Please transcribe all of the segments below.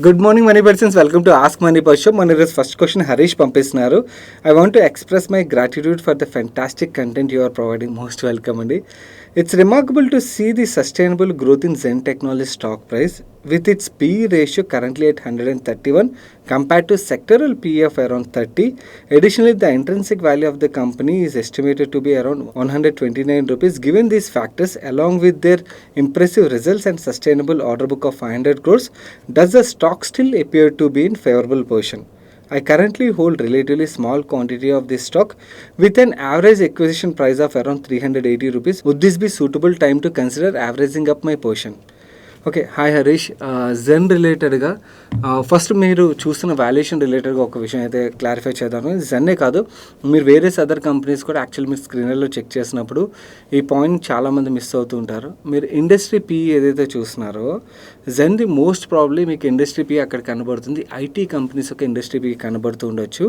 Good morning, money persons. Welcome to Ask Money Paushak. Money first question Harish పంపిస్తున్నారు. I want to express my gratitude for the fantastic content you are providing. Most welcome అండి. It's remarkable to see the sustainable growth in Zen Technology stock price with its PE ratio currently at 131 compared to sectoral PE of around 30. Additionally, the intrinsic value of the company is estimated to be around 129 rupees. Given these factors, along with their impressive results and sustainable order book of 500 crores, does the stock still appear to be in favorable position? I currently hold relatively small quantity of this stock with an average acquisition price of around 380 rupees. Would this be suitable time to consider averaging up my portion? Okay hi Harish. జెన్ రిలేటెడ్గా first మీరు చూస్తున్న valuation రిలేటెడ్గా ఒక విషయం అయితే clarify చేద్దాము. జెన్నే కాదు, మీరు వేరియస్ అదర్ కంపెనీస్ కూడా యాక్చువల్ మీరు స్క్రీన్లో చెక్ చేసినప్పుడు ఈ పాయింట్ చాలామంది మిస్ అవుతూ ఉంటారు. మీరు ఇండస్ట్రీ పీఈ ఏదైతే చూస్తున్నారో జెన్ది మోస్ట్ ప్రాబ్లీ మీకు ఇండస్ట్రీ పీఈ అక్కడ కనబడుతుంది. ఐటీ కంపెనీస్ ఒక ఇండస్ట్రీ పీఈ కనబడుతూ ఉండొచ్చు.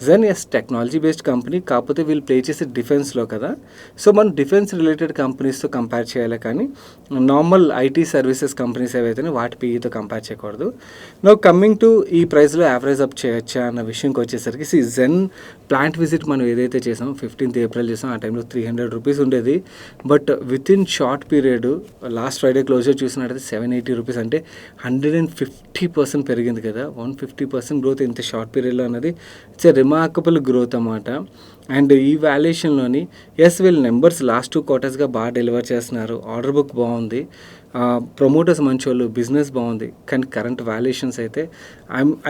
జెన్ ఎస్ టెక్నాలజీ బేస్డ్ కంపెనీ, కాకపోతే వీళ్ళు ప్లే చేసే డిఫెన్స్లో కదా. సో మనం డిఫెన్స్ రిలేటెడ్ కంపెనీస్తో కంపేర్ చేయాలి, కానీ నార్మల్ ఐటీ సర్వీసెస్ కంపెనీస్ ఏవైతే వాటి పీఈతో కంపేర్ చేయకూడదు. నో కమింగ్ టు ఈ ప్రైస్లో యావరేజ్ అప్ చేయొచ్చా అన్న విషయంకి వచ్చేసరికి జెన్ ప్లాంట్ విజిట్ మనం ఏదైతే చేసామో 15th April చేసాం, ఆ టైంలో 300 రూపీస్ ఉండేది. But within short period last Friday closure చూసినట్టయితే 780 రూపీస్, అంటే 150% పెరిగింది కదా. 150% గ్రోత్ ఇంత షార్ట్ పీరియడ్లో అన్నది ఇట్స్ ఎ రిమార్కబుల్ గ్రోత్ అన్నమాట. అండ్ ఈ వాల్యుయేషన్లోని ఎస్ వీళ్ళ నెంబర్స్ లాస్ట్ 2 quartersగా బాగా డెలివర్ చేస్తున్నారు. ఆర్డర్ బుక్ బాగుంది, ప్రమోటర్స్ మంచోళ్ళు, బిజినెస్ బాగుంది. కానీ కరెంట్ వాల్యుయేషన్స్ అయితే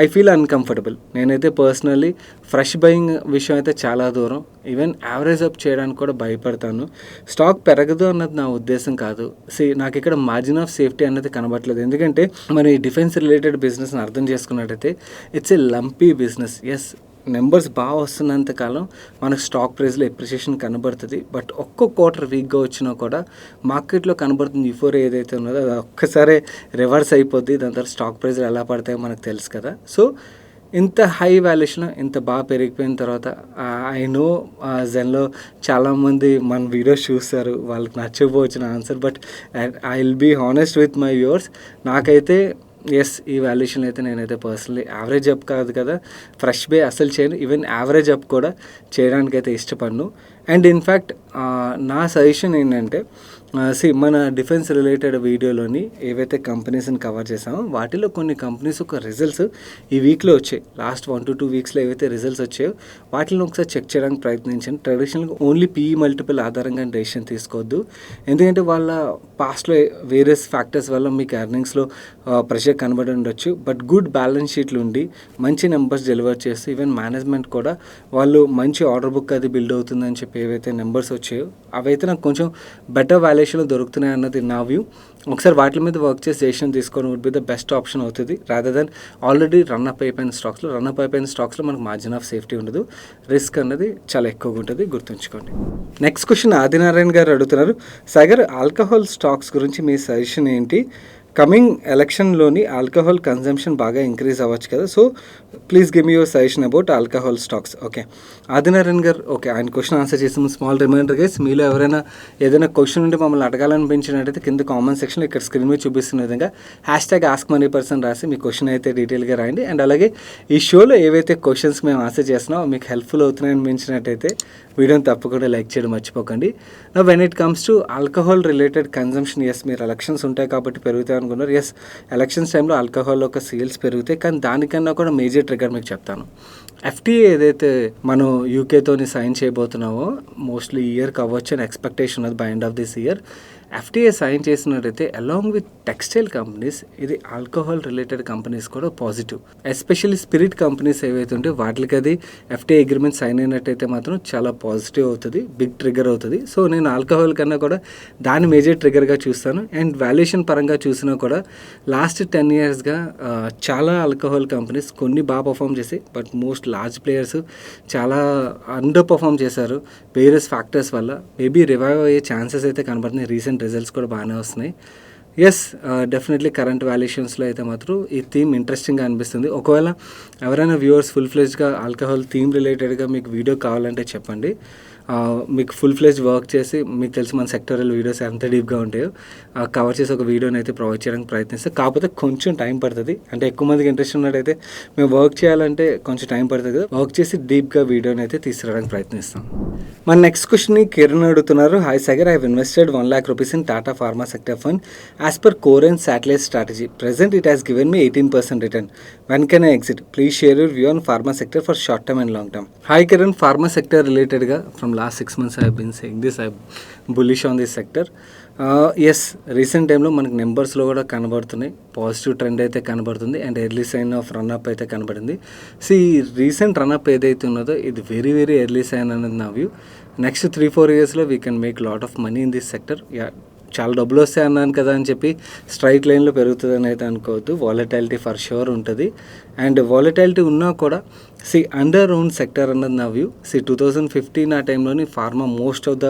ఐ ఫీల్ అన్కంఫర్టబుల్. నేనైతే పర్సనల్లీ ఫ్రెష్ బయింగ్ విషయం అయితే చాలా దూరం, ఈవెన్ యావరేజ్ అప్ చేయడానికి కూడా భయపడతాను. స్టాక్ పెరగదు అన్నది నా ఉద్దేశం కాదు. నాకు ఇక్కడ మార్జిన్ ఆఫ్ సేఫ్టీ అన్నది కనబడట్లేదు. ఎందుకంటే మరి డిఫెన్స్ రిలేటెడ్ బిజినెస్ని అర్థం చేసుకున్నట్టయితే it's a lumpy business. Yes, numbers బాగా వస్తున్నంత కాలం మనకు స్టాక్ ప్రైస్లో ఎప్రిసియేషన్ కనబడుతుంది. బట్ ఒక్క క్వార్టర్ వీక్గా వచ్చినా కూడా మార్కెట్లో కనబడుతుంది యూఫోరియా ఏదైతే ఉన్నదో అది ఒక్కసారి రివర్స్ అయిపోద్ది. దాని తర్వాత స్టాక్ ప్రైస్లు ఎలా పడతాయో మనకు తెలుసు కదా. సో ఇంత హై వాల్యుయేషన్ ఇంత బాగా పెరిగిపోయిన తర్వాత ఐ నో జెన్లో చాలామంది మన వీడియోస్ చూస్తారు, వాళ్ళకి నచ్చకపోవచ్చు నా answer. But I will be honest with my viewers. నాకైతే ఎస్, ఈ వాల్యుయేషన్ అయితే నేనైతే పర్సనలీ యావరేజ్ అప్ కాదు కదా, ఫ్రెష్ బే అసలు చేయను, ఈవెన్ యావరేజ్ అప్ కూడా చేయడానికైతే ఇష్టపడను. అండ్ ఇన్ఫ్యాక్ట్ నా సజెషన్ ఏంటంటే మన డిఫెన్స్ రిలేటెడ్ వీడియోలోని ఏవైతే కంపెనీస్ని కవర్ చేసామో వాటిలో కొన్ని కంపెనీస్ ఒక రిజల్ట్స్ ఈ వీక్లో వచ్చాయి. లాస్ట్ 1 to 2 weeksలో ఏవైతే రిజల్ట్స్ వచ్చాయో వాటిని ఒకసారి చెక్ చేయడానికి ప్రయత్నించండి. ట్రెడిషనల్గా ఓన్లీ పీఈ మల్టిపుల్ ఆధారంగా డెసిషన్ తీసుకోవద్దు. ఎందుకంటే వాళ్ళ పాస్ట్లో వేరియస్ ఫ్యాక్టర్స్ వల్ల మీకు ఎర్నింగ్స్లో ప్రెషర్ కనబడి ఉండొచ్చు. బట్ గుడ్ బ్యాలెన్స్ షీట్లు ఉండి మంచి నెంబర్స్ డెలివర్ చేస్తూ ఈవెన్ మేనేజ్మెంట్ కూడా వాళ్ళు మంచి ఆర్డర్ బుక్ అది బిల్డ్ అవుతుందని చెప్పి ఏవైతే నెంబర్స్ వచ్చాయో అవైతే నాకు కొంచెం బెటర్ వాల్యుయేషన్లో దొరుకుతున్నాయి అన్నది నా వ్యూ. ఒకసారి వాటి మీద వర్క్ చేసి డెసిషన్ తీసుకోవడం would be the best option అవుతుంది, రాదర్ దెన్ ఆల్రెడీ రన్అప్ అయిపోయిన స్టాక్స్లో మనకు మార్జిన్ ఆఫ్ సేఫ్టీ ఉండదు, రిస్క్ అన్నది చాలా ఎక్కువగా ఉంటుంది, గుర్తుంచుకోండి. నెక్స్ట్ క్వశ్చన్ ఆదినారాయణ గారు అడుగుతున్నారు, సాగర్ ఆల్కహాల్ స్టాక్స్ గురించి మీ సజెషన్ ఏంటి? కమింగ్ ఎలక్షన్లోని ఆల్కహాల్ కన్జంప్షన్ బాగా ఇంక్రీజ్ అవ్వచ్చు కదా, so please give me your suggestion about alcohol stocks. Okay, Adinarayana గారు, ఓకే, ఆయన క్వశ్చన్ ఆన్సర్ చేసాము. స్మాల్ రిమైండర్ గైస్, మీలో ఎవరైనా ఏదైనా క్వశ్చన్ ఉంటే మమ్మల్ని అడగాలనిపించినట్టయితే కింద కామెంట్ సెక్షన్లో ఇక్కడ స్క్రీన్ మీద చూపిస్తున్న విధంగా #AskMoneyPerson రాసి మీ క్వశ్చన్ అయితే డీటెయిల్గా రాయండి. అండ్ అలాగే ఈ షోలో ఏవైతే క్వశ్చన్స్ మేము ఆన్సర్ చేస్తున్నామో మీకు హెల్ప్ఫుల్ అవుతున్నాయని అనిపించినట్టయితే వీడియోని తప్పకుండా లైక్ చేయడం మర్చిపోకండి. నా when it comes to alcohol related consumption, yes మీరు ఎలక్షన్స్ ఉంటాయి కాబట్టి పెరుగుతాయి అనుకున్నారు. ఎస్, ఎలక్షన్స్ టైంలో ఆల్కహాల్ యొక్క సేల్స్ పెరుగుతాయి, కానీ దానికన్నా కూడా మేజర్ ట్రిగర్ మీకు చెప్తాను. FTA ఏదైతే మనం యూకేతోని సైన్ చేయబోతున్నామో మోస్ట్లీ ఈ ఇయర్కి అవ్వచ్చు అని ఎక్స్పెక్టేషన్ ఉన్నది by end of this year. FTA sign చేసినట్టయితే అలాంగ్ విత్ టెక్స్టైల్ కంపెనీస్ ఇది ఆల్కహాల్ రిలేటెడ్ కంపెనీస్ కూడా పాజిటివ్, ఎస్పెషల్లీ స్పిరిట్ కంపెనీస్ ఏవైతే ఉంటే వాటికి అది FTA అగ్రిమెంట్ సైన్ అయినట్టయితే మాత్రం చాలా పాజిటివ్ అవుతుంది, బిగ్ ట్రిగర్ అవుతుంది. సో నేను ఆల్కహాల్ కన్నా కూడా దాన్ని మేజర్ ట్రిగర్గా చూస్తాను. అండ్ వాల్యుయేషన్ పరంగా చూసినా కూడా లాస్ట్ 10 yearsగా చాలా ఆల్కహాల్ కంపెనీస్ కొన్ని బాగా పర్ఫామ్ చేసాయి, బట్ మోస్ట్ లార్జ్ ప్లేయర్స్ చాలా అండర్ పర్ఫామ్ చేశారు వేరియస్ ఫ్యాక్టర్స్ వల్ల. మేబీ రివైవ్ అయ్యే ఛాన్సెస్ అయితే కనబడుతున్నాయి, రీసెంట్ రిజల్ట్స్ కూడా బాగానే వస్తున్నాయి. ఎస్, డెఫినెట్లీ కరెంట్ వాల్యుయేషన్స్లో అయితే మాత్రం ఈ థీమ్ ఇంట్రెస్టింగ్గా అనిపిస్తుంది. ఒకవేళ ఎవరైనా వ్యూవర్స్ ఫుల్ ఫ్లెజ్గా ఆల్కహాల్ థీమ్ రిలేటెడ్గా మీకు వీడియో కావాలంటే చెప్పండి. మీకు ఫుల్ ఫ్లెజ్ వర్క్ చేసి, మీకు తెలిసి మన సెక్టరల్ వీడియోస్ ఎంత డీప్గా ఉంటాయో కవర్ చేసి ఒక వీడియోని అయితే ప్రొవైడ్ చేయడానికి ప్రయత్నిస్తాం. కాకపోతే కొంచెం టైం పడుతుంది. అంటే ఎక్కువ మందికి ఇంట్రెస్ట్ ఉన్నట్టయితే మేము వర్క్ చేయాలంటే కొంచెం టైం పడుతుంది కదా, వర్క్ చేసి డీప్గా వీడియోని అయితే తీసుకురావడానికి ప్రయత్నిస్తాం. మన నెక్స్ట్ క్వశ్చన్ని కిరణ్ అడుగుతున్నారు. Hi Sagar, I have invested 1 lakh rupees in Tata Pharma sector fund as per core and satellite strategy. Present it has given me 18% return. When can I exit? Please share your view on pharma sector for short term and long term. Hi Kiran, pharma sector related ga from last 6 months I have been saying this. I am bullish on this sector. Yes, recent టైంలో మనకి నెంబర్స్లో కూడా కనబడుతున్నాయి, positive trend అయితే కనబడుతుంది and early sign of run up అయితే కనబడింది. So ఈ రీసెంట్ రన్అప్ ఏదైతే ఉన్నదో ఇది వెరీ వెరీ ఎర్లీ సైన్ అనేది నా వ్యూ. నెక్స్ట్ 3-4 yearsలో we can make lot of money in this sector. చాలా డబ్బులు వస్తాయి అన్నాను కదా అని చెప్పి స్ట్రైట్ లైన్లో పెరుగుతుందని అయితే అనుకోవద్దు. వాలటాలిటీ ఫర్ షూర్ ఉంటుంది. అండ్ వాలటాలిటీ ఉన్నా కూడా అండర్ ఓన్ సెక్టర్ అన్నది నా వ్యూ. 2015 ఆ టైంలోని ఫార్మా మోస్ట్ ఆఫ్ ద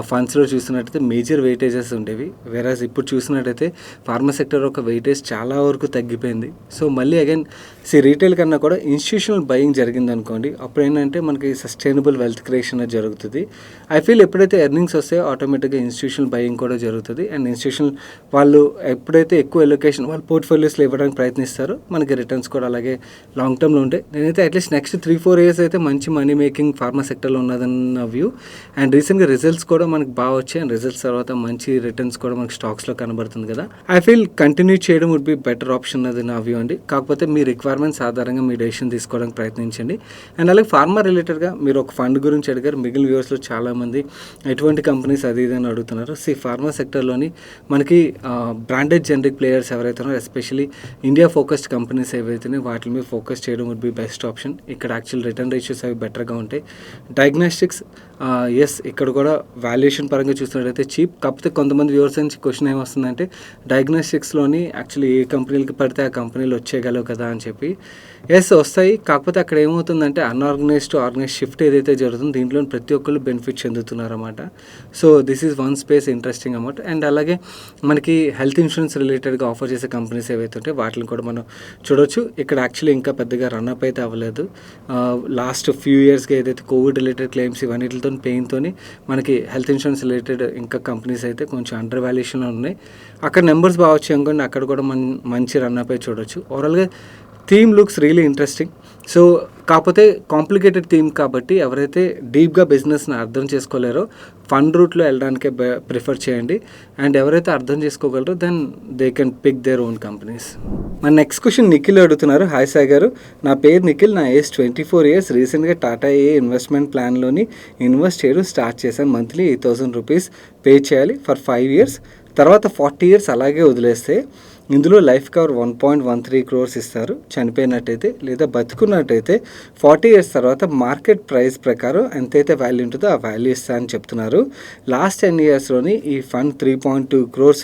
ఫండ్స్లో చూసినట్టయితే మేజర్ వెయిటేజెస్ ఉండేవి. వేరాజ్ ఇప్పుడు చూసినట్టయితే ఫార్మా సెక్టర్ ఒక వెయిటేజ్ చాలా వరకు తగ్గిపోయింది. సో మళ్ళీ అగైన్ రీటైల్ కన్నా కూడా ఇన్స్టిట్యూషనల్ బయింగ్ జరిగింది అనుకోండి, అప్పుడు ఏంటంటే మనకి సస్టైనబుల్ వెల్త్ క్రియేషన్ జరుగుతుంది. ఐ ఫీల్ ఎప్పుడైతే ఎర్నింగ్స్ వస్తాయో ఆటోమేటిక్గా ఇన్స్టిట్యూషనల్ బయింగ్ కూడా జరుగుతుంది. అండ్ ఇన్స్టిట్యూషనల్ వాళ్ళు ఎప్పుడైతే ఎక్కువ ఎలొకేషన్ వాళ్ళ పోర్ట్ఫోలియోస్లో ఇవ్వడానికి ప్రయత్నిస్తారో మనకి రిటర్న్స్ కూడా అలాగే లాంగ్ టర్మ్లో ఉంటాయి. నేనైతే అట్లీస్ట్ నెక్స్ట్ 3-4 years అయితే మంచి మనీ మేకింగ్ ఫార్మా సెక్టర్లో ఉన్నదన్న వ్యూ. అండ్ రీసెంట్గా రిజల్ట్స్ కూడా మనకి బాగా వచ్చాయి. అండ్ రిజల్ట్స్ తర్వాత మంచి రిటర్న్స్ కూడా మనకి స్టాక్స్లో కనబడుతుంది కదా. ఐ ఫీల్ కంటిన్యూ చేయడం వుడ్ బి బెటర్ ఆప్షన్ అది నా వ్యూ అండి. కాకపోతే మీ రిక్వైర్మెంట్స్ ఆధారంగా మీ డెసిషన్ తీసుకోవడానికి ప్రయత్నించండి. అండ్ అలాగే ఫార్మా రిలేటెడ్గా మీరు ఒక ఫండ్ గురించి అడిగారు. మిగిలిన వ్యూవర్స్లో చాలామంది ఎటువంటి కంపెనీస్ అది ఇది అని అడుగుతున్నారు. ఫార్మా సెక్టర్లోని మనకి బ్రాండెడ్ జనరిక్ ప్లేయర్స్ ఎవరైతే ఉన్నారో, ఎస్పెషలీ ఇండియా ఫోకస్డ్ కంపెనీస్ ఏవైతే వాటి మీద ఫోకస్ చేయడం వుడ్ బి బెస్ట్ ఆప్షన్. ఇక్కడ యాక్చువల్ రిటర్న్ రేషియోస్ అవి బెటర్గా ఉంటాయి. డయాగ్నోస్టిక్స్ ఎస్, ఇక్కడ కూడా వాల్యుయేషన్ పరంగా చూసినట్టయితే చీప్. కాకపోతే కొంతమంది వ్యూవర్స్ నుంచి క్వశ్చన్ ఏమొస్తుందంటే డయాగ్నోస్టిక్స్లోని యాక్చువల్లీ ఏ కంపెనీలకి పడితే ఆ కంపెనీలు వచ్చేయగలవు కదా అని చెప్పి. ఎస్ వస్తాయి, కాకపోతే అక్కడ ఏమవుతుందంటే అన్ఆర్గనైజ్డ్ టు ఆర్గనైజ్ షిఫ్ట్ ఏదైతే జరుగుతుందో దీంట్లో ప్రతి ఒక్కళ్ళు బెనిఫిట్ చెందుతున్నారు అన్నమాట. So this is one space interesting అన్నమాట. అండ్ అలాగే మనకి హెల్త్ ఇన్సూరెన్స్ రిలేటెడ్గా ఆఫర్ చేసే కంపెనీస్ ఏవైతే ఉంటాయో వాటిని కూడా మనం చూడొచ్చు. ఇక్కడ యాక్చువల్లీ ఇంకా పెద్దగా రన్అప్ అయితే అవ్వలేదు. లాస్ట్ ఫ్యూ ఇయర్స్గా ఏదైతే కోవిడ్ రిలేటెడ్ క్లెయిమ్స్ ఇవన్నిటితో పెయిన్తో మనకి హెల్త్ ఇన్సూరెన్స్ రిలేటెడ్ ఇంకా కంపెనీస్ అయితే కొంచెం అండర్ వాల్యుయేషన్లో ఉన్నాయి. అక్కడ నెంబర్స్ బాగా వచ్చాయి అనుకోండి, అక్కడ కూడా మంచి రన్అప్ అయితే చూడొచ్చు. ఓవరాల్గా theme looks really interesting. So కాకపోతే కాంప్లికేటెడ్ థీమ్ కాబట్టి ఎవరైతే డీప్గా బిజినెస్ని అర్థం చేసుకోలేరో ఫండ్ రూట్లో వెళ్ళడానికే ప్రిఫర్ చేయండి. అండ్ ఎవరైతే అర్థం చేసుకోగలరో then they can pick their own companies. మన నెక్స్ట్ క్వశ్చన్ నిఖిల్ అడుగుతున్నారు. హాయ్ సాయి గారు, నా పేరు నిఖిల్, నా ఏజ్ 24 years. రీసెంట్గా టాటా ఏఐ ఇన్వెస్ట్మెంట్ ప్లాన్లోని ఇన్వెస్ట్ చేయడం స్టార్ట్ చేశాను. మంత్లీ 8,000 rupees పే చేయాలి ఫర్ 5 years. తర్వాత 40 years అలాగే వదిలేస్తే ఇందులో లైఫ్ కవర్ 1.13 crores ఇస్తారు. చనిపోయినట్టయితే లేదా బతుకున్నట్టయితే 40 years తర్వాత మార్కెట్ ప్రైస్ ప్రకారం ఎంతైతే వాల్యూ ఉంటుందో ఆ వాల్యూ ఇస్తా అని చెప్తున్నారు. లాస్ట్ 10 yearsలోని ఈ ఫండ్ 3.2 crores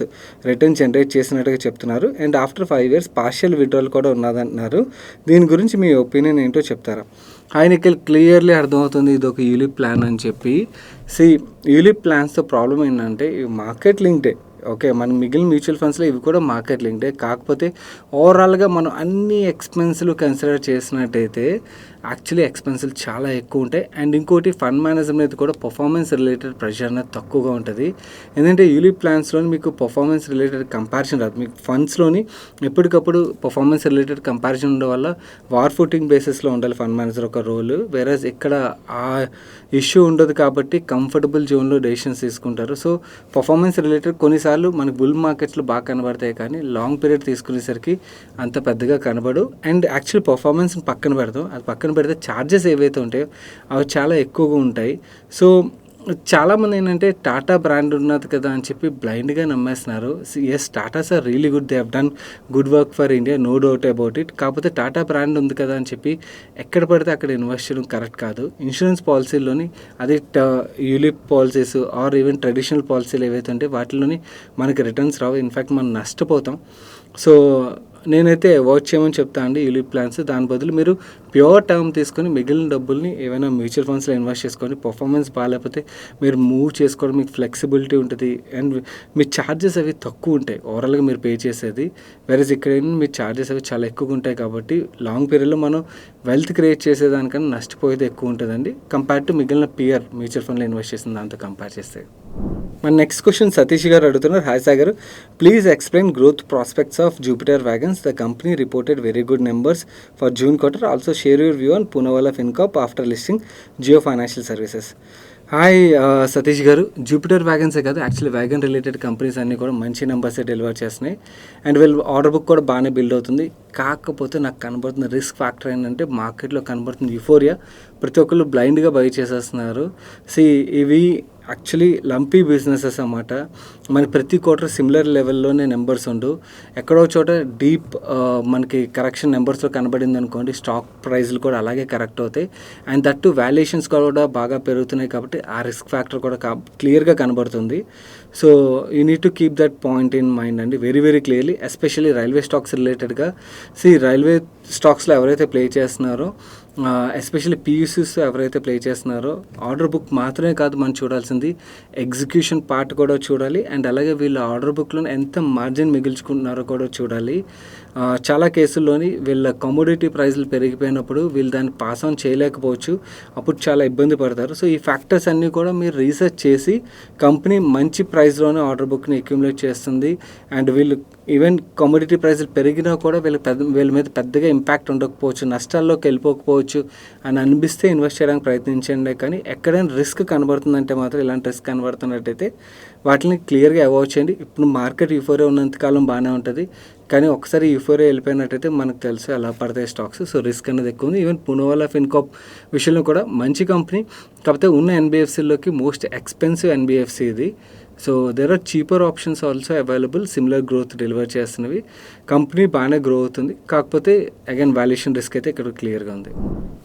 రిటర్న్ జనరేట్ చేసినట్టుగా చెప్తున్నారు. And after 5 years partial withdrawal కూడా ఉన్నదంటున్నారు. దీని గురించి మీ ఒపీనియన్ ఏంటో చెప్తారా? ఆయనకి క్లియర్లీ అర్థమవుతుంది ఇది ఒక యూలిప్ ప్లాన్ అని చెప్పి. యూలిప్ ప్లాన్స్తో ప్రాబ్లం ఏంటంటే ఇవి మార్కెట్ లింక్డే. ఓకే, మన మిగిలిన మ్యూచువల్ ఫండ్స్లో ఇవి కూడా మార్కెట్ లింక్డే. కాకపోతే ఓవరాల్గా మనం అన్ని ఎక్స్పెన్సులు కన్సిడర్ చేసినట్టయితే యాక్చువల్లీ ఎక్స్పెన్సులు చాలా ఎక్కువ ఉంటాయి. అండ్ ఇంకోటి ఫండ్ మేనేజ్మెంట్ అయితే కూడా పర్ఫార్మెన్స్ రిలేటెడ్ ప్రెషర్ అనేది తక్కువగా ఉంటుంది. ఎందుకంటే యూలిప్ ప్లాన్స్లోని మీకు పర్ఫార్మెన్స్ రిలేటెడ్ కంపారిజన్ రాదు. మీకు ఫండ్స్లోని ఎప్పటికప్పుడు పర్ఫార్మెన్స్ రిలేటెడ్ కంపారిజన్ ఉండడం వల్ల వార్ ఫుటింగ్ బేసిస్లో ఉండాలి ఫండ్ మేనేజర్ ఒక రోల్. వేరేజ్ ఇక్కడ ఆ ఇష్యూ ఉండదు కాబట్టి కంఫర్టబుల్ జోన్లో డెసిషన్స్ తీసుకుంటారు. సో పర్ఫార్మెన్స్ రిలేటెడ్ కొన్నిసార్లు మనకి బుల్ మార్కెట్స్లో బాగా కనబడతాయి, కానీ లాంగ్ పీరియడ్ తీసుకునేసరికి అంత పెద్దగా కనబడు. అండ్ యాక్చువల్ పర్ఫార్మెన్స్ని పక్కన పెడతాం, అది పక్కన పెడితే ఛార్జెస్ ఏవైతే ఉంటాయో అవి చాలా ఎక్కువగా ఉంటాయి. సో చాలామంది ఏంటంటే టాటా బ్రాండ్ ఉన్నది కదా అని చెప్పి బ్లైండ్గా నమ్మేస్తున్నారు. Yes, Tatas are really good, they have done good work for India, no doubt about it. కాకపోతే టాటా బ్రాండ్ ఉంది కదా అని చెప్పి ఎక్కడ పడితే అక్కడ ఇన్వెస్ట్ చేయడం కరెక్ట్ కాదు. ఇన్సూరెన్స్ పాలసీలోని అదే ULIP policies or even traditional పాలసీలు ఏవైతే ఉంటే వాటిలోని మనకి రిటర్న్స్ రావు. ఇన్ఫ్యాక్ట్ మనం నష్టపోతాం. సో నేనైతే అవాయిడ్ చేయమని చెప్తా అండి యూలిప్ ప్లాన్స్. దాని బదులు మీరు ప్యూర్ టర్మ్ తీసుకొని మిగిలిన డబ్బుల్ని ఏవైనా మ్యూచువల్ ఫండ్స్లో ఇన్వెస్ట్ చేసుకొని పర్ఫార్మెన్స్ బాగాలేకపోతే మీరు మూవ్ చేసుకోవడం మీకు ఫ్లెక్సిబిలిటీ ఉంటుంది అండ్ మీ ఛార్జెస్ అవి తక్కువ ఉంటాయి ఓవరాల్గా మీరు పే చేసేది. వెరస్ ఇక్కడ మీ ఛార్జెస్ అవి చాలా ఎక్కువగా ఉంటాయి కాబట్టి లాంగ్ పీరియడ్లో మనం వెల్త్ క్రియేట్ చేసేదానికన్నా నష్టపోయేది ఎక్కువ ఉంటుందండి కంపేర్ టు మిగిలిన పియర్ మ్యూచువల్ ఫండ్లో ఇన్వెస్ట్ చేసిన దాంతో కంపేర్ చేస్తే. మన నెక్స్ట్ క్వశ్చన్ సతీష్ గారు అడుగుతున్నారు. Hi Sagar, please explain growth prospects of Jupiter Wagons. The company reported very good numbers for June quarter. Also share your view on Poonawalla Fincorp after listing Jio financial services. Hi Satish garu, Jupiter వ్యాగన్సే కాదు actually wagon related companies అన్నీ కూడా మంచి నెంబర్సే deliver చేస్తున్నాయి and వీళ్ళు order book కూడా బాగానే build అవుతుంది. కాకపోతే నాకు కనబడుతున్న రిస్క్ ఫ్యాక్టర్ ఏంటంటే మార్కెట్లో కనబడుతుంది యుఫోరియా, ప్రతి ఒక్కళ్ళు బ్లైండ్గా బై చేసేస్తున్నారు. ఇవి యాక్చువల్లీ లంపీ బిజినెసెస్ అన్నమాట. మనకి ప్రతి క్వార్టర్ సిమిలర్ లెవెల్లోనే నెంబర్స్ ఉండు, ఎక్కడో చోట డీప్ మనకి కరెక్షన్ నెంబర్స్లో కనబడింది అనుకోండి, స్టాక్ ప్రైస్లు కూడా అలాగే కరెక్ట్ అవుతాయి అండ్ దట్టు వాల్యుయేషన్స్ కూడా బాగా పెరుగుతున్నాయి కాబట్టి ఆ రిస్క్ ఫ్యాక్టర్ కూడా క్లియర్గా కనబడుతుంది. So you need to keep that point in mind అండి very very clearly, especially railway stocks రిలేటెడ్గా. రైల్వే స్టాక్స్లో ఎవరైతే ప్లే చేస్తున్నారో ఎస్పెషల్లీ పీయూసీస్ ఎవరైతే ప్లే చేస్తున్నారో ఆర్డర్ బుక్ మాత్రమే కాదు మనం చూడాల్సింది, ఎగ్జిక్యూషన్ పార్ట్ కూడా చూడాలి అండ్ అలాగే వీళ్ళ ఆర్డర్ బుక్లో ఎంత మార్జిన్ మిగిల్చుకుంటున్నారో కూడా చూడాలి. చాలా కేసుల్లోని వీళ్ళ కమోడిటీ ప్రైస్లు పెరిగిపోయినప్పుడు వీళ్ళు దాన్ని పాస్ ఆన్ చేయలేకపోవచ్చు, అప్పుడు చాలా ఇబ్బంది పడతారు. సో ఈ ఫ్యాక్టర్స్ అన్నీ కూడా మీరు రీసెర్చ్ చేసి కంపెనీ మంచి ప్రైస్లోనే ఆర్డర్ బుక్ని అక్యుములేట్ చేస్తుంది అండ్ వీళ్ళు ఈవెన్ కమోడిటీ ప్రైస్లు పెరిగినా కూడా వీళ్ళ మీద పెద్దగా ఇంపాక్ట్ ఉండకపోవచ్చు, నష్టాల్లోకి వెళ్ళిపోకపోవచ్చు అని అనిపిస్తే ఇన్వెస్ట్ చేయడానికి ప్రయత్నించండి. కానీ ఎక్కడైనా రిస్క్ కనబడుతుందంటే మాత్రం ఇలాంటి రిస్క్ కనబడుతున్నట్టయితే వాటిని క్లియర్గా అవాయిడ్ చేయండి. ఇప్పుడు మార్కెట్ యూఫోరియా ఉన్నంతకాలం బాగానే ఉంటుంది, కానీ ఒకసారి యూఫోరియా వెళ్ళిపోయినట్టయితే మనకు తెలుసు ఎలా పడతాయి స్టాక్స్. సో రిస్క్ అనేది ఎక్కువ ఉంది. ఈవెన్ పూనావాలా ఫిన్కాప్ విషయంలో కూడా మంచి కంపెనీ, కాకపోతే ఉన్న ఎన్బిఎఫ్సిలోకి మోస్ట్ ఎక్స్పెన్సివ్ ఎన్బిఎఫ్సి ఇది. So there are cheaper options also available, similar growth deliver చేస్తున్నవి. కంపెనీ బాగానే గ్రో అవుతుంది, కాకపోతే అగైన్ వాల్యుయేషన్ రిస్క్ అయితే ఇక్కడ క్లియర్గా ఉంది.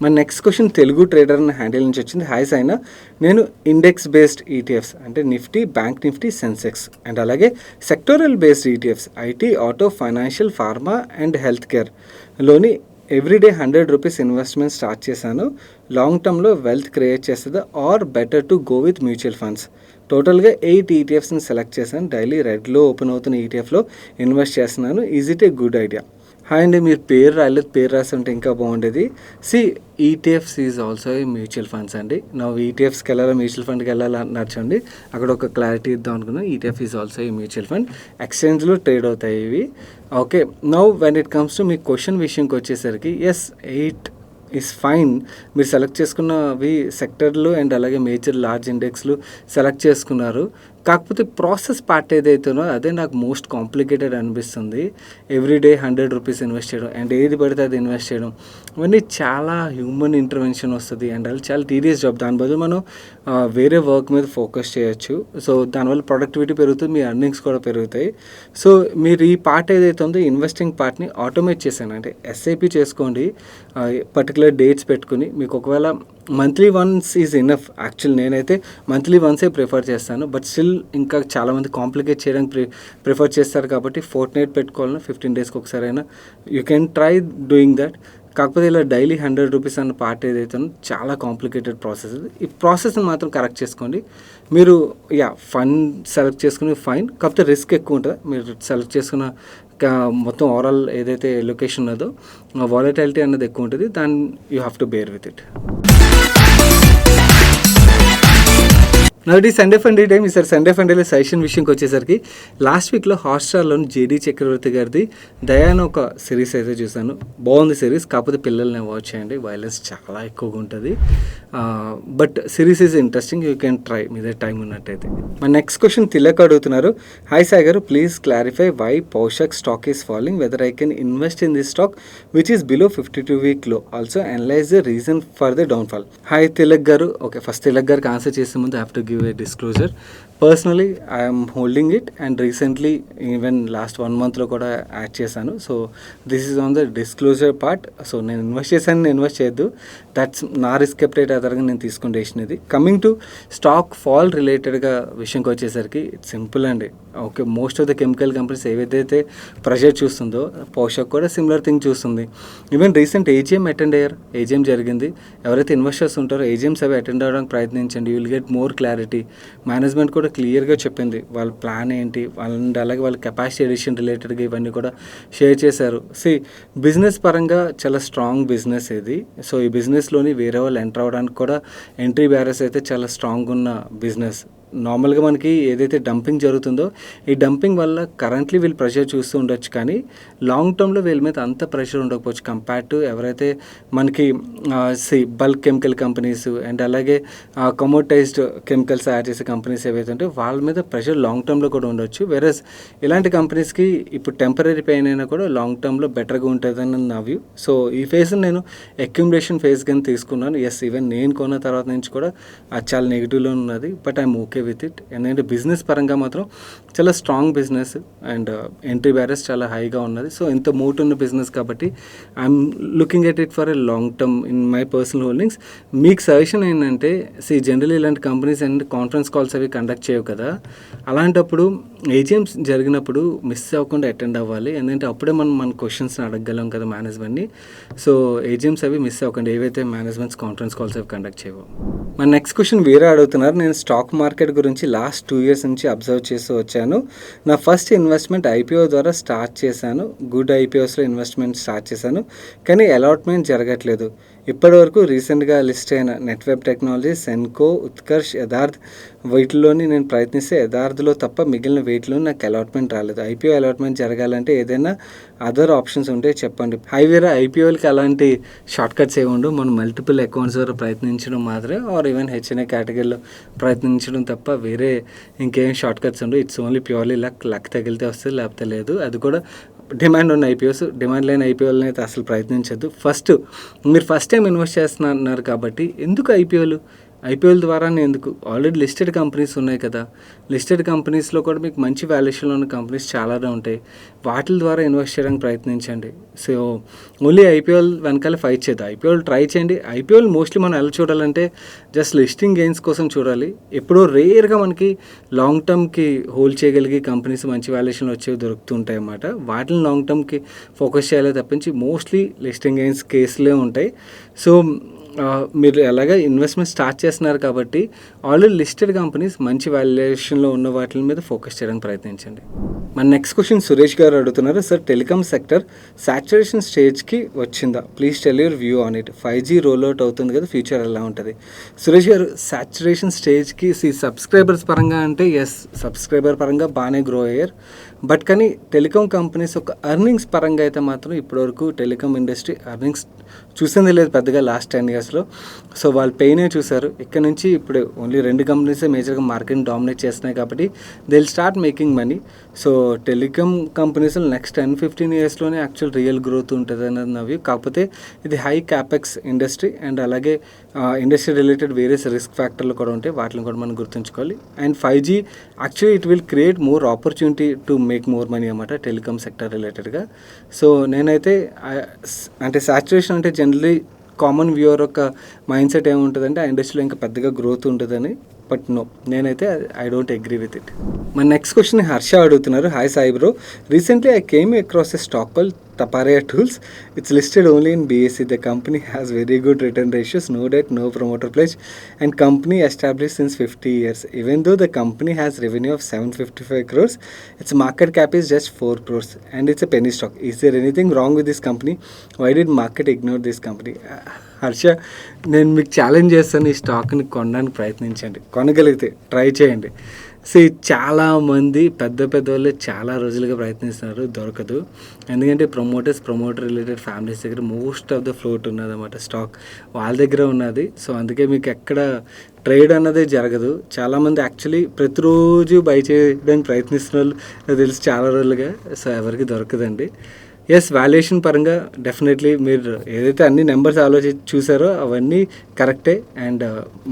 మన నెక్స్ట్ క్వశ్చన్ తెలుగు ట్రేడర్ అనే హ్యాండిల్ నుంచి వచ్చింది. హాయ్ సైనా, నేను ఇండెక్స్ బేస్డ్ ఈటీఎఫ్స్ అంటే Nifty, bank Nifty, Sensex and అలాగే sectoral based ETFs IT, auto, financial, pharma and health కేర్లోని ఎవ్రీడే 100 రూపీస్ ఇన్వెస్ట్మెంట్ స్టార్ట్ చేశాను. లాంగ్ టర్మ్లో వెల్త్ క్రియేట్ చేస్తుందా or better to go with mutual funds? టోటల్గా 8 ఈటీఎఫ్స్ని select చేశాను. Daily రెడ్లో ఓపెన్ అవుతున్న ఈటీఎఫ్లో ఇన్వెస్ట్ చేస్తున్నాను. Is it a good idea? Hi అండి, మీరు పేరు రాయలేదు, పేరు రాసి ఉంటే ఇంకా బాగుండేది. ETFs is also a mutual funds అండి. నా ఈటీఎఫ్స్కి వెళ్ళాలా మ్యూచువల్ ఫండ్కి వెళ్ళాలా నచ్చండి, అక్కడ ఒక క్లారిటీ ఇద్దాం అనుకున్నాను. ETF is also a mutual fund, ఎక్స్చేంజ్లో ట్రేడ్ అవుతాయి ఇవి. Okay, now when it comes to me question విషయంకి వచ్చేసరికి, ఎస్ 8 ఈజ్ ఫైన్. మీరు సెలెక్ట్ చేసుకున్నవి సెక్టర్లు అండ్ అలాగే మేజర్ లార్జ్ ఇండెక్స్లు సెలెక్ట్ చేసుకున్నారు. కాకపోతే ప్రాసెస్ పార్ట్ ఏదైతేనో అదే నాకు మోస్ట్ కాంప్లికేటెడ్ అనిపిస్తుంది. ఎవ్రీడే 100 రూపీస్ ఇన్వెస్ట్ చేయడం అండ్ ఏది పడితే అది ఇన్వెస్ట్ చేయడం, ఇవన్నీ చాలా హ్యూమన్ ఇంటర్వెన్షన్ వస్తుంది అండ్ అది చాలా టీడియస్ జాబ్. దాని బదులు మనం వేరే వర్క్ మీద ఫోకస్ చేయొచ్చు. సో దానివల్ల ప్రొడక్టివిటీ పెరుగుతుంది, మీ ఎర్నింగ్స్ కూడా పెరుగుతాయి. సో మీరు ఈ పార్ట్ ఏదైతే ఉందో ఇన్వెస్టింగ్ పార్ట్ని ఆటోమేట్ చేశాను, అంటే ఎస్ఐపి చేసుకోండి. పర్టికులర్ డేట్స్ పెట్టుకుని మీకు ఒకవేళ monthly once is enough. Actual నేనైతే మంత్లీ వన్సే ప్రిఫర్ చేస్తాను, బట్ స్టిల్ ఇంకా చాలామంది కాంప్లికేట్ చేయడానికి ప్రిఫర్ చేస్తారు కాబట్టి ఫోర్ట్నైట్ పెట్టుకోవాలన్నా 15 డేస్కి ఒకసారి అయినా you can try doing that. కాకపోతే ఇలా డైలీ 100 రూపీస్ అన్న పార్ట్ ఏదైతే చాలా కాంప్లికేటెడ్ ప్రాసెస్. ఈ ప్రాసెస్ని మాత్రం కరెక్ట్ చేసుకోండి. మీరు ఫండ్ సెలెక్ట్ చేసుకుని ఫైన్, కాకపోతే రిస్క్ ఎక్కువ ఉంటుంది. మీరు సెలెక్ట్ చేసుకున్న మొత్తం ఓవరాల్ ఏదైతే లొకేషన్ ఉన్నదో వాలటిలిటీ అన్నది ఎక్కువ ఉంటుంది, దాన్ని you have to bear with it. నవ్వుడి సండే ఫండే టైం. ఈసారి సండే ఫండేలో సజెషన్ విషయంకి వచ్చేసరికి లాస్ట్ వీక్లో హాట్స్టార్లోని జేడీ చక్రవర్తి గారిది దయా అని ఒక సిరీస్ అయితే చూసాను. బాగుంది సిరీస్, కాకపోతే పిల్లల్ని వాచ్ చేయండి, వైలెన్స్ చాలా ఎక్కువగా ఉంటుంది. But series is interesting, you can try మీద టైం ఉన్నట్టయితే. మా నెక్స్ట్ క్వశ్చన్ తిలక్ అడుగుతున్నారు. Hi Sagar, please clarify why Paushak stock is following, whether I can invest in this stock which is below 52 week low, also analyse the reason for the downfall. Hi Tilak garu. Okay, first Tilak గారికి answer చేసే ముందు have to give a disclosure. Personally I'm holding it and recently even last 1 మంత్లో కూడా add చేశాను. So this is on the disclosure part. So నేను invest చేశాను, నేను invest చేయొద్దు, దట్స్ నా రిస్క్ అప్డేట్ ఆధారంగా నేను తీసుకున్న డెసిషన్ ఇది. కమింగ్ టు స్టాక్ ఫాల్ రిలేటెడ్గా విషయంకి వచ్చేసరికి ఇట్స్ సింపుల్ అండి. Okay, most of the chemical companies ఏవైతే ప్రెషర్ చూస్తుందో పౌషక్ కూడా సిమిలర్ థింగ్ చూస్తుంది. ఈవెన్ రీసెంట్ ఏజిఎం అటెండ్ అయ్యారు, ఏజిఎం జరిగింది. ఎవరైతే ఇన్వెస్టర్స్ ఉంటారో ఏజిఎమ్స్ అవి అటెండ్ అవ్వడానికి ప్రయత్నించండి, you will get more clarity. Management కూడా క్లియర్గా చెప్పింది వాళ్ళ ప్లాన్ ఏంటి, అలాగే వాళ్ళ కెపాసిటీ ఎడిషన్ రిలేటెడ్గా ఇవన్నీ కూడా షేర్ చేశారు. బిజినెస్ పరంగా చాలా స్ట్రాంగ్ బిజినెస్ ఇది. సో ఈ బిజినెస్లోని వేరే వాళ్ళు ఎంటర్ అవ్వడానికి కూడా ఎంట్రీ బ్యారర్స్ అయితే చాలా స్ట్రాంగ్ ఉన్న బిజినెస్. నార్మల్గా మనకి ఏదైతే డంపింగ్ జరుగుతుందో ఈ డంపింగ్ వల్ల కరెంట్లీ వీళ్ళు ప్రెషర్ చూస్తూ ఉండొచ్చు, కానీ లాంగ్ టర్మ్లో వీళ్ళ మీద అంత ప్రెషర్ ఉండకపోవచ్చు కంపేర్ టు ఎవరైతే మనకి బల్క్ కెమికల్ కంపెనీస్ అండ్ అలాగే కమోటైజ్డ్ కెమికల్స్ తయారు చేసే కంపెనీస్ ఏవైతే ఉంటే వాళ్ళ మీద ప్రెషర్ లాంగ్ టర్మ్లో కూడా ఉండొచ్చు. వెరస్ ఇలాంటి కంపెనీస్కి ఇప్పుడు టెంపరీ పెయిన్ అయినా కూడా లాంగ్ టర్మ్లో బెటర్గా ఉంటుందని నా వ్యూ. సో ఈ ఫేజ్ని నేను అక్యుములేషన్ ఫేజ్ కింద తీసుకున్నాను. ఎస్, ఈవెన్ నేను కొన్న తర్వాత నుంచి కూడా అది చాలా నెగిటివ్లో ఉన్నది, but I'm okay with it. ఎందుకంటే బిజినెస్ పరంగా మాత్రం చాలా strong business and entry bearers చాలా హైగా ఉన్నది. సో ఇంత మూట్ ఉన్న బిజినెస్ కాబట్టి I'm looking at it for a long term in my personal holdings. మీకు సజెషన్ ఏంటంటే జనరల్లీ ఇలాంటి కంపెనీస్ అండ్ కాన్ఫరెన్స్ కాల్స్ అవి కండక్ట్ చేయవు కదా, అలాంటప్పుడు ఏజిఎమ్స్ జరిగినప్పుడు మిస్ అవ్వకుండా అటెండ్ అవ్వాలి. ఎందుకంటే అప్పుడే మనం మన క్వశ్చన్స్ని అడగగలం కదా మేనేజ్మెంట్ని. సో ఏజిఎమ్స్ అవి మిస్ అవ్వకండి, ఏవైతే మేనేజ్మెంట్స్ కాన్ఫరెన్స్ కాల్స్ అవి కండక్ట్ చేయవు. మన నెక్స్ట్ క్వశ్చన్ వేరే అడుగుతున్నారు. నేను స్టాక్ మార్కెట్ గురించి లాస్ట్ 2 years నుంచి అబ్జర్వ్ చేస్తూ వచ్చాను. నా ఫస్ట్ ఇన్వెస్ట్మెంట్ ఐపీఓ ద్వారా స్టార్ట్ చేశాను. గుడ్ ఐపీఓస్లో ఇన్వెస్ట్మెంట్ స్టార్ట్ చేశాను, కానీ అలాట్మెంట్ జరగట్లేదు. ఇప్పటివరకు రీసెంట్గా లిస్ట్ అయిన నెట్వెబ్ టెక్నాలజీ, సెన్కో, ఉత్కర్ష్, యథార్థ్ వీటిలోని నేను ప్రయత్నిస్తే యథార్థలో తప్ప మిగిలిన వీటిలో నాకు అలాట్మెంట్ రాలేదు. ఐపీఓ అలాట్మెంట్ జరగాలంటే ఏదైనా అదర్ ఆప్షన్స్ ఉంటే చెప్పండి. హైవేరా ఐపీఓలకి అలాంటి షార్ట్ కట్స్ ఏమి ఉండవు. మనం మల్టిపుల్ అకౌంట్స్ ద్వారా ప్రయత్నించడం మాత్రమే, ఆర్ ఈవెన్ హెచ్ఎన్ఏ కేటగిరీలో ప్రయత్నించడం తప్ప వేరే ఇంకేం షార్ట్ కట్స్ ఉండవు. ఇట్స్ ఓన్లీ ప్యూర్లీ లక్ తగిలితే వస్తుంది, లేకపోతే లేదు. అది కూడా డిమాండ్ ఉన్న ఐపీఓస్, డిమాండ్ లేని ఐపీఓలని అయితే అసలు ప్రయత్నించద్దు. మీరు ఫస్ట్ టైం ఇన్వెస్ట్ చేస్తున్నారు కాబట్టి ఎందుకు ఐపీఓల ద్వారానే ఎందుకు? ఆల్రెడీ లిస్టెడ్ కంపెనీస్ ఉన్నాయి కదా, లిస్టెడ్ కంపెనీస్లో కూడా మీకు మంచి వాల్యుయేషన్లో ఉన్న కంపెనీస్ చాలానే ఉంటాయి, వాటి ద్వారా ఇన్వెస్ట్ చేయడానికి ప్రయత్నించండి. సో ఓన్లీ ఐపీఎల్ వెనకాల ఫైట్ చేయదు, ఐపీఎల్ ట్రై చేయండి. ఐపీఎల్ మోస్ట్లీ మనం ఎలా చూడాలంటే జస్ట్ లిస్టింగ్ గెయిన్స్ కోసం చూడాలి. ఎప్పుడో రేర్గా మనకి లాంగ్ టర్మ్కి హోల్డ్ చేయగలిగే కంపెనీస్ మంచి వాల్యుయేషన్లో వచ్చేవి దొరుకుతుంటాయి అన్నమాట. వాటిని లాంగ్ టర్మ్కి ఫోకస్ చేయాలి తప్పించి మోస్ట్లీ లిస్టింగ్ గెయిన్స్ కేసులే ఉంటాయి. సో మీరు ఎలాగ ఇన్వెస్ట్మెంట్ స్టార్ట్ చేస్తున్నారు కాబట్టి ఆల్రెడీ లిస్టెడ్ కంపెనీస్ మంచి వాల్యుయేషన్లో ఉన్న వాటి మీద ఫోకస్ చేయడానికి ప్రయత్నించండి. మన నెక్స్ట్ క్వశ్చన్ సురేష్ గారు అడుగుతున్నారు. సార్, టెలికామ్ సెక్టర్ సాచురేషన్ స్టేజ్కి వచ్చిందా? Please tell your view on it. 5G roll out అవుతుంది కదా, ఫ్యూచర్ ఎలా ఉంటుంది? సురేష్ గారు, సాచురేషన్ స్టేజ్కి సబ్స్క్రైబర్స్ పరంగా అంటే ఎస్, సబ్స్క్రైబర్ పరంగా బాగానే గ్రో అయ్యారు. బట్ కానీ టెలికాం కంపెనీస్ ఒక ఎర్నింగ్స్ పరంగా అయితే మాత్రం ఇప్పటివరకు టెలికాం ఇండస్ట్రీ ఎర్నింగ్స్ చూసింది లేదు పెద్దగా లాస్ట్ 10 yearsలో. సో వాళ్ళు పెయినే చూశారు. ఇక్కడ నుంచి ఇప్పుడు ఓన్లీ 2 కంపెనీసే మేజర్గా మార్కెట్ని డామినేట్ చేస్తున్నాయి కాబట్టి they will start making money. So telecom కంపెనీస్లో నెక్స్ట్ 10-15 yearsలోనే యాక్చువల్ రియల్ గ్రోత్ ఉంటుంది అన్నది నా వ్యూ. కాకపోతే ఇది హై క్యాపెక్స్ ఇండస్ట్రీ అండ్ అలాగే ఇండస్ట్రీ రిలేటెడ్ వేరియస్ రిస్క్ ఫ్యాక్టర్లు కూడా ఉంటాయి, వాటిని కూడా మనం గుర్తుంచుకోవాలి. And 5G actually it will create more opportunity to make more money అన్నమాట టెలికాం సెక్టర్ రిలేటెడ్గా. సో నేనైతే అంటే సాచురేషన్ అంటే జనరలీ కామన్ వ్యూవర్ యొక్క మైండ్ సెట్ ఏముంటుందంటే ఆ ఇండస్ట్రీలో ఇంకా పెద్దగా గ్రోత్ ఉంటుందని. బట్ నో, నేనైతే I don't agree with it. మన నెక్స్ట్ క్వశ్చన్ హర్ష అడుగుతున్నారు. Hi Sai bro, recently I came across a stock call Tata AIA Tools. It's listed only in BSE. The company has very good return ratios, no debt, no promoter pledge, and company established since 50 years. Even though the company has revenue of 755 crores, its market cap is just 4 crores and it's a penny stock. Is there anything wrong with this company? Why did market ignore this company? Harsha, నేను మీకు challenge చేస్తాను, ఈ స్టాక్ని కొనడానికి ప్రయత్నించండి, కొనగలిగితే try చేయండి. So చాలామంది పెద్ద వాళ్ళు చాలా రోజులుగా ప్రయత్నిస్తున్నారు, దొరకదు. ఎందుకంటే ప్రమోటర్ రిలేటెడ్ ఫ్యామిలీస్ దగ్గర మోస్ట్ ఆఫ్ ద ఫ్లోట్ ఉన్నదన్నమాట, స్టాక్ వాళ్ళ దగ్గర ఉన్నది. సో అందుకే మీకు ఎక్కడ ట్రేడ్ అన్నదే జరగదు. చాలామంది యాక్చువల్లీ ప్రతిరోజు బై చేయడానికి ప్రయత్నిస్తున్న వాళ్ళు నాకు తెలిసి చాలా రోజులుగా. సో ఎవరికి దొరకదండి. ఎస్, వాల్యుయేషన్ పరంగా డెఫినెట్లీ మీరు ఏదైతే అన్ని నెంబర్స్ ఆలోచించి చూసారో అవన్నీ కరెక్టే. అండ్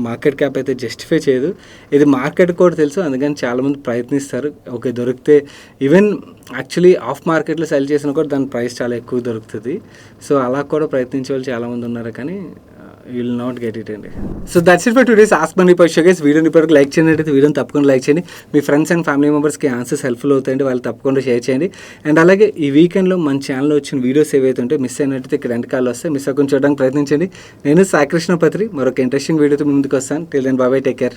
మార్కెట్ క్యాప్ అయితే జస్టిఫై చేయదు. ఇది మార్కెట్ కూడా తెలుసు, అందుకని చాలామంది ప్రయత్నిస్తారు. ఓకే, దొరికితే ఈవెన్ యాక్చువల్లీ ఆఫ్ మార్కెట్లో సెల్ చేసినా కూడా దాని ప్రైస్ చాలా ఎక్కువ దొరుకుతుంది. సో అలా కూడా ప్రయత్నించే వాళ్ళు చాలామంది ఉన్నారు, కానీ you will not get it అండి. So that's it for today's ask money Paushak guys. వీడియోని ఇప్పటికి లైక్ చేయండి, వీడియోని తప్పకుండా లైక్ చేయండి. మీ ఫ్రెండ్స్ అండ్ ఫ్యామిలీ మెంబర్స్కి ఆన్సర్స్ హెల్ప్ఫుల్ అవుతాయండి, వాళ్ళు తప్పకుండా షేర్ చేయండి. అండ్ అలాగే ఈ వీకెండ్లో మన ఛానల్లో వచ్చిన వీడియోస్ ఏవైతే ఉంటే మిస్ అయినట్టయితే ఇక్కడ ఎండ్ కాల్ వస్తే మిస్ అవ్వకుండా చూడడానికి ప్రయత్నించండి. నేను సాయి కృష్ణ పత్రి మరొక ఇంట్రెస్టింగ్ వీడియోతో ముందుకు వస్తాను. Till then bye, take care.